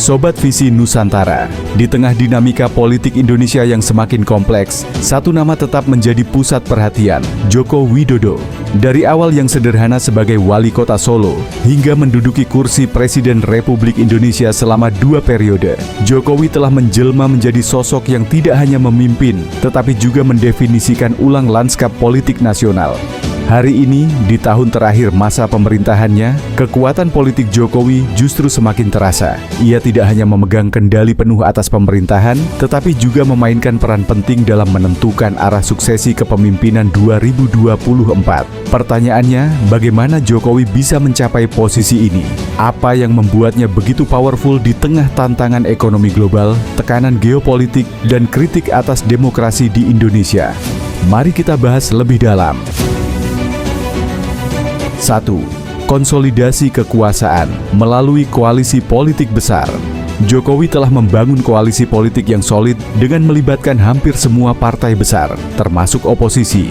Sobat Visi Nusantara, di tengah dinamika politik Indonesia yang semakin kompleks, satu nama tetap menjadi pusat perhatian, Joko Widodo. Dari awal yang sederhana sebagai wali kota Solo, hingga menduduki kursi Presiden Republik Indonesia selama 2 periode, Jokowi telah menjelma menjadi sosok yang tidak hanya memimpin, tetapi juga mendefinisikan ulang lanskap politik nasional. Hari ini, di tahun terakhir masa pemerintahannya, kekuatan politik Jokowi justru semakin terasa. Ia tidak hanya memegang kendali penuh atas pemerintahan, tetapi juga memainkan peran penting dalam menentukan arah suksesi kepemimpinan 2024. Pertanyaannya, bagaimana Jokowi bisa mencapai posisi ini? Apa yang membuatnya begitu powerful di tengah tantangan ekonomi global, tekanan geopolitik, dan kritik atas demokrasi di Indonesia? Mari kita bahas lebih dalam. 1. Konsolidasi kekuasaan melalui koalisi politik besar. Jokowi telah membangun koalisi politik yang solid dengan melibatkan hampir semua partai besar, termasuk oposisi.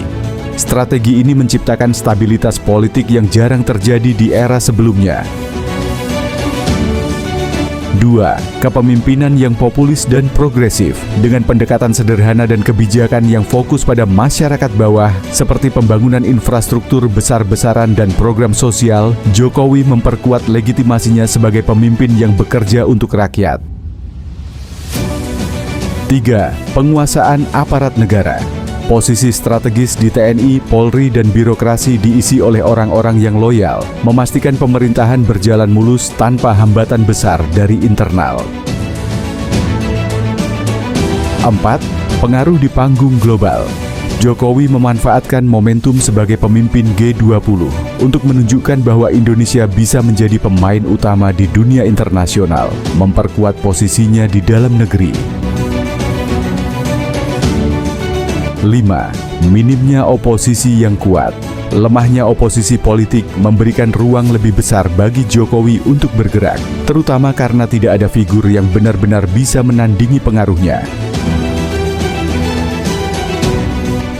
Strategi ini menciptakan stabilitas politik yang jarang terjadi di era sebelumnya. 2. Kepemimpinan yang populis dan progresif. Dengan pendekatan sederhana dan kebijakan yang fokus pada masyarakat bawah, seperti pembangunan infrastruktur besar-besaran dan program sosial, Jokowi memperkuat legitimasinya sebagai pemimpin yang bekerja untuk rakyat. 3. Penguasaan aparat negara. Posisi strategis di TNI, Polri, dan birokrasi diisi oleh orang-orang yang loyal, memastikan pemerintahan berjalan mulus tanpa hambatan besar dari internal. 4. Pengaruh di panggung global. Jokowi memanfaatkan momentum sebagai pemimpin G20 untuk menunjukkan bahwa Indonesia bisa menjadi pemain utama di dunia internasional, memperkuat posisinya di dalam negeri. 5. Minimnya oposisi yang kuat. Lemahnya oposisi politik memberikan ruang lebih besar bagi Jokowi untuk bergerak, terutama karena tidak ada figur yang benar-benar bisa menandingi pengaruhnya.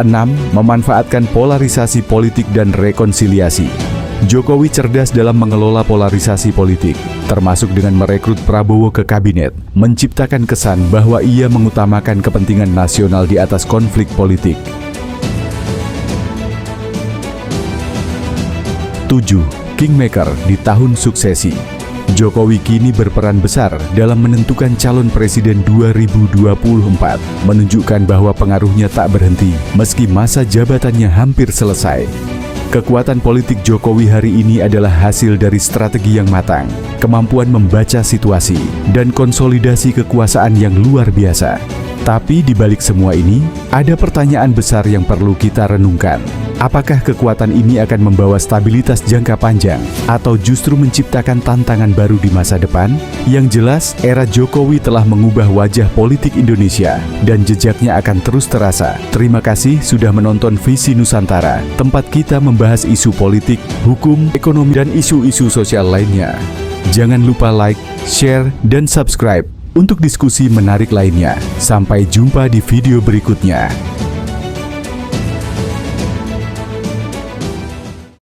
6. Memanfaatkan polarisasi politik dan rekonsiliasi. Jokowi cerdas dalam mengelola polarisasi politik, termasuk dengan merekrut Prabowo ke kabinet, menciptakan kesan bahwa ia mengutamakan kepentingan nasional di atas konflik politik. 7. Kingmaker di tahun suksesi. Jokowi kini berperan besar dalam menentukan calon presiden 2024, menunjukkan bahwa pengaruhnya tak berhenti meski masa jabatannya hampir selesai. Kekuatan politik Jokowi hari ini adalah hasil dari strategi yang matang, kemampuan membaca situasi, dan konsolidasi kekuasaan yang luar biasa. Tapi di balik semua ini, ada pertanyaan besar yang perlu kita renungkan. Apakah kekuatan ini akan membawa stabilitas jangka panjang atau justru menciptakan tantangan baru di masa depan? Yang jelas, era Jokowi telah mengubah wajah politik Indonesia dan jejaknya akan terus terasa. Terima kasih sudah menonton Visi Nusantara, tempat kita membahas isu politik, hukum, ekonomi, dan isu-isu sosial lainnya. Jangan lupa like, share, dan subscribe untuk diskusi menarik lainnya. Sampai jumpa di video berikutnya.